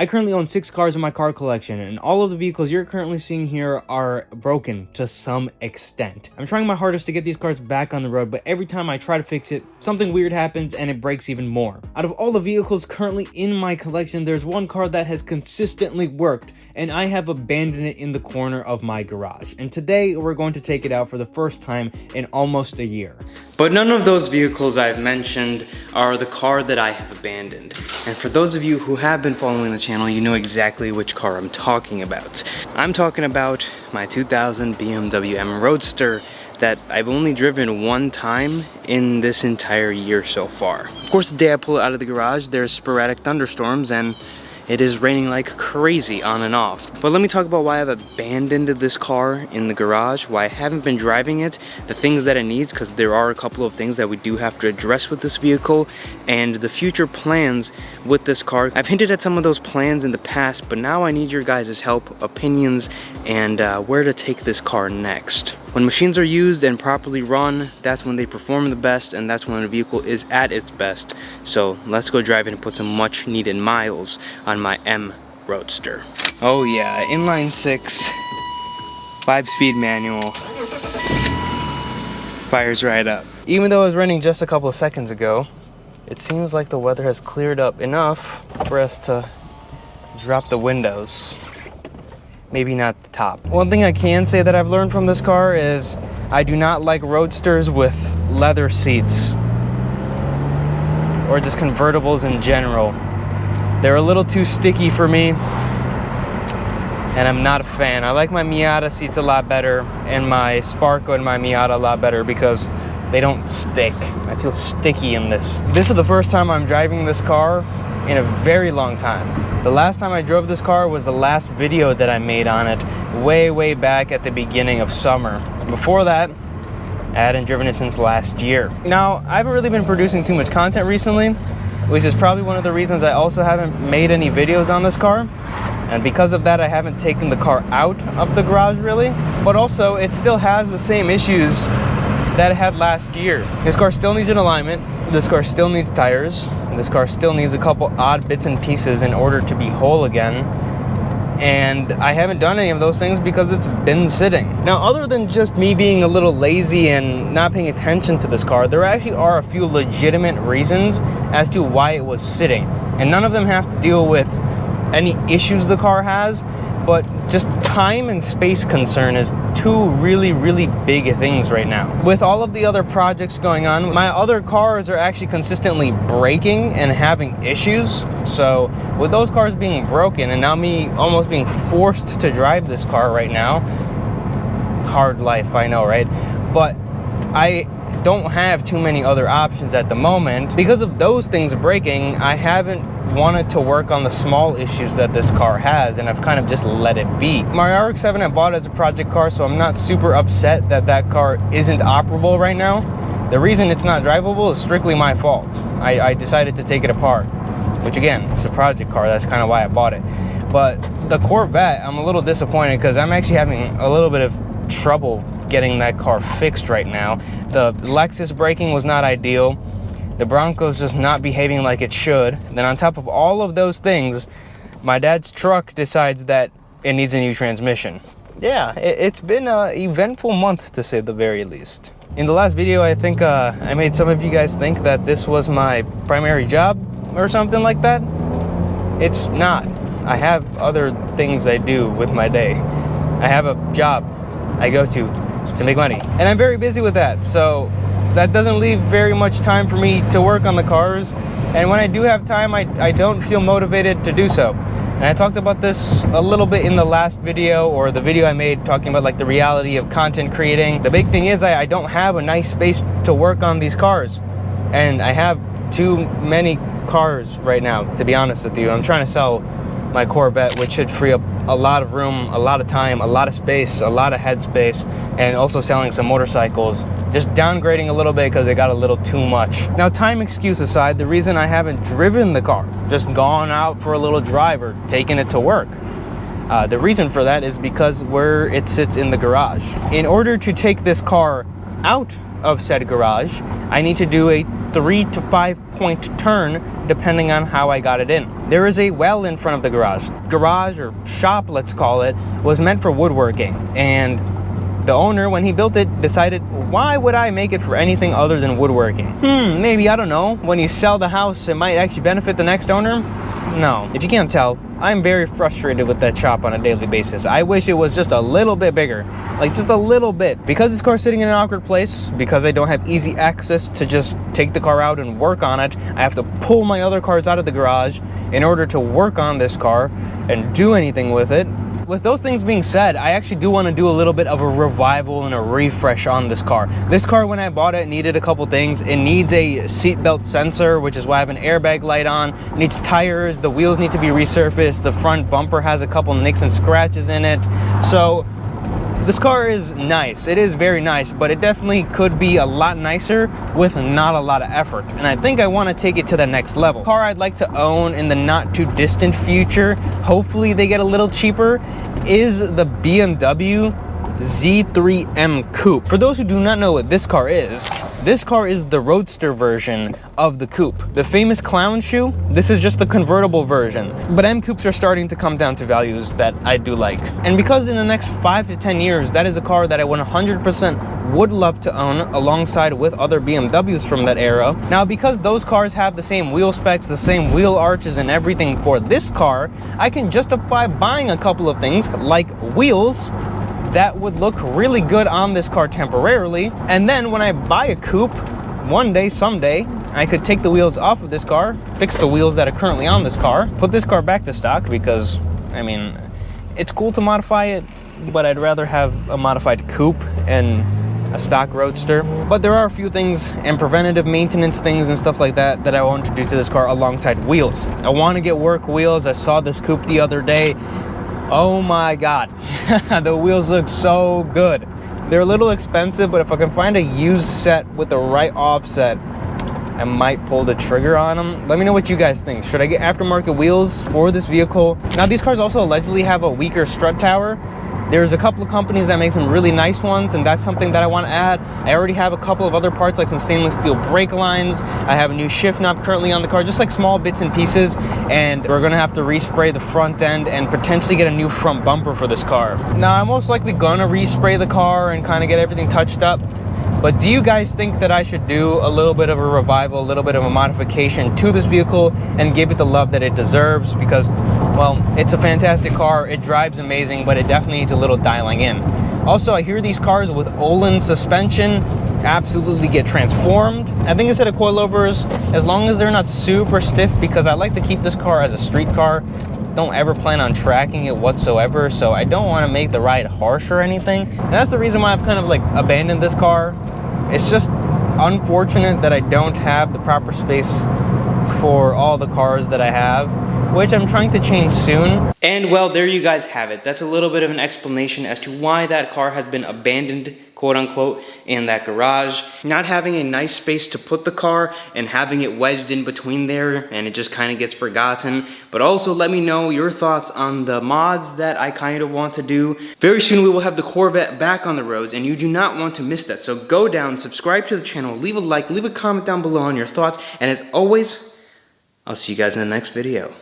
I currently own 6 cars in my car collection, and all of the vehicles you're currently seeing here are broken to some extent. I'm trying my hardest to get these cars back on the road, but every time I try to fix it, something weird happens and it breaks even more. Out of all the vehicles currently in my collection, there's one car that has consistently worked, and I have abandoned it in the corner of my garage. And today, we're going to take it out for the first time in almost a year. But none of those vehicles I've mentioned are the car that I have abandoned. And for those of you who have been following the channel, you know exactly which car I'm talking about. I'm talking about my 2000 BMW M Roadster that I've only driven one time in this entire year so far. Of course, the day I pull it out of the garage, there's sporadic thunderstorms and it is raining like crazy on and off. But let me talk about why I've abandoned this car in the garage, why I haven't been driving it, the things that it needs, because there are a couple of things that we do have to address with this vehicle, and the future plans with this car. I've hinted at some of those plans in the past, but now I need your guys' help, opinions, and where to take this car next. When machines are used and properly run, that's when they perform the best, and that's when a vehicle is at its best. So let's go drive it and put some much needed miles on my M Roadster. Oh yeah, inline 6, 5-speed manual. Fires right up. Even though it was raining just a couple of seconds ago, it seems like the weather has cleared up enough for us to drop the windows. Maybe not the top. One thing I can say that I've learned from this car is I do not like Roadsters with leather seats, or just convertibles in general. They're a little too sticky for me, and I'm not a fan. I like my Miata seats a lot better, and my Sparco and my Miata a lot better because they don't stick. I feel sticky in this. This is the first time I'm driving this car in a very long time. The last time I drove this car was the last video that I made on it way back at the beginning of summer. Before that, I hadn't driven it since last year. Now, I haven't really been producing too much content recently, which is probably one of the reasons I also haven't made any videos on this car. And because of that, I haven't taken the car out of the garage really. But also, it still has the same issues that it had last year. This car still needs an alignment. This car still needs tires. This car still needs a couple odd bits and pieces in order to be whole again. And I haven't done any of those things because it's been sitting. Now, other than just me being a little lazy and not paying attention to this car, there actually are a few legitimate reasons as to why it was sitting. And none of them have to deal with any issues the car has, but just time and space concern is two really big things right now. With all of the other projects going on, my other cars are actually consistently breaking and having issues. So with those cars being broken and now me almost being forced to drive this car right now, hard life, I know, right? But I don't have too many other options at the moment. Because of those things breaking, I haven't wanted to work on the small issues that this car has, and I've kind of just let it be. My RX-7 I bought as a project car, so I'm not super upset that that car isn't operable right now. The reason it's not drivable is strictly my fault. I decided to take it apart, which again, it's a project car, that's kind of why I bought it. But the Corvette, I'm a little disappointed because I'm actually having a little bit of trouble getting that car fixed right now. The Lexus braking was not ideal. The Bronco's just not behaving like it should. Then on top of all of those things, my dad's truck decides that it needs a new transmission. Yeah, it's been an eventful month to say the very least. In the last video, I think I made some of you guys think that this was my primary job or something like that. It's not. I have other things I do with my day. I have a job I go to make money, and I'm very busy with that. So that doesn't leave very much time for me to work on the cars, and when I do have time, I don't feel motivated to do so. And I talked about this a little bit in the last video, or the video I made talking about like the reality of content creating. The big thing is I don't have a nice space to work on these cars, and I have too many cars right now, to be honest with you. I'm trying to sell my Corvette, which should free up a lot of room, a lot of time, a lot of space, a lot of headspace, and also selling some motorcycles. Just downgrading a little bit because it got a little too much. Now, time excuse aside, the reason I haven't driven the car, just gone out for a little drive or taken it to work, the reason for that is because where it sits in the garage. In order to take this car out of said garage, I need to do a 3 to 5 point turn depending on how I got it in. There is a well in front of the garage. Garage or shop, let's call it, was meant for woodworking, and the owner, when he built it, decided, why would I make it for anything other than woodworking? Maybe, I don't know, when you sell the house, it might actually benefit the next owner? No. If you can't tell, I'm very frustrated with that shop on a daily basis. I wish it was just a little bit bigger. Like, just a little bit. Because this car's sitting in an awkward place, because I don't have easy access to just take the car out and work on it, I have to pull my other cars out of the garage in order to work on this car and do anything with it. With those things being said, I actually do want to do a little bit of a revival and a refresh on this car. This car, when I bought it, needed a couple things. It needs a seatbelt sensor, which is why I have an airbag light on. It needs tires, the wheels need to be resurfaced, the front bumper has a couple nicks and scratches in it. So this car is nice, it is very nice, but it definitely could be a lot nicer with not a lot of effort. And I think I want to take it to the next level. The car I'd like to own in the not too distant future, hopefully they get a little cheaper, is the BMW Z3M Coupe. For those who do not know what this car is the roadster version of the coupe. The famous clown shoe, this is just the convertible version. But M coupes are starting to come down to values that I do like. And because in the next 5 to 10 years, that is a car that I 100% would love to own alongside with other BMWs from that era. Now, because those cars have the same wheel specs, the same wheel arches and everything for this car, I can justify buying a couple of things like wheels that would look really good on this car temporarily. And then when I buy a coupe, one day, someday, I could take the wheels off of this car, fix the wheels that are currently on this car, put this car back to stock because, I mean, it's cool to modify it, but I'd rather have a modified coupe and a stock roadster. But there are a few things and preventative maintenance things and stuff like that that I want to do to this car alongside wheels. I want to get work wheels. I saw this coupe the other day. Oh my god, the wheels look so good. They're a little expensive, but if I can find a used set with the right offset, I might pull the trigger on them. Let me know what you guys think. Should I get aftermarket wheels for this vehicle? Now, these cars also allegedly have a weaker strut tower. There's a couple of companies that make some really nice ones, and that's something that I want to add. I already have a couple of other parts, like some stainless steel brake lines. I have a new shift knob currently on the car, just like small bits and pieces. And we're gonna have to respray the front end and potentially get a new front bumper for this car. Now, I'm most likely gonna respray the car and kind of get everything touched up. But do you guys think that I should do a little bit of a revival, a little bit of a modification to this vehicle and give it the love that it deserves? Because, well, it's a fantastic car, it drives amazing, but it definitely needs a little dialing in. Also, I hear these cars with Olin suspension absolutely get transformed. I think a set of coilovers, as long as they're not super stiff, because I like to keep this car as a street car, don't ever plan on tracking it whatsoever, so I don't want to make the ride harsh or anything. And that's the reason why I've kind of like abandoned this car. It's just unfortunate that I don't have the proper space for all the cars that I have, which I'm trying to change soon. And well, there you guys have it. That's a little bit of an explanation as to why that car has been abandoned, quote unquote, in that garage. Not having a nice space to put the car and having it wedged in between there, and it just kind of gets forgotten. But also let me know your thoughts on the mods that I kind of want to do. Very soon we will have the Corvette back on the roads, and you do not want to miss that. So go down, subscribe to the channel, leave a like, leave a comment down below on your thoughts, and as always, I'll see you guys in the next video.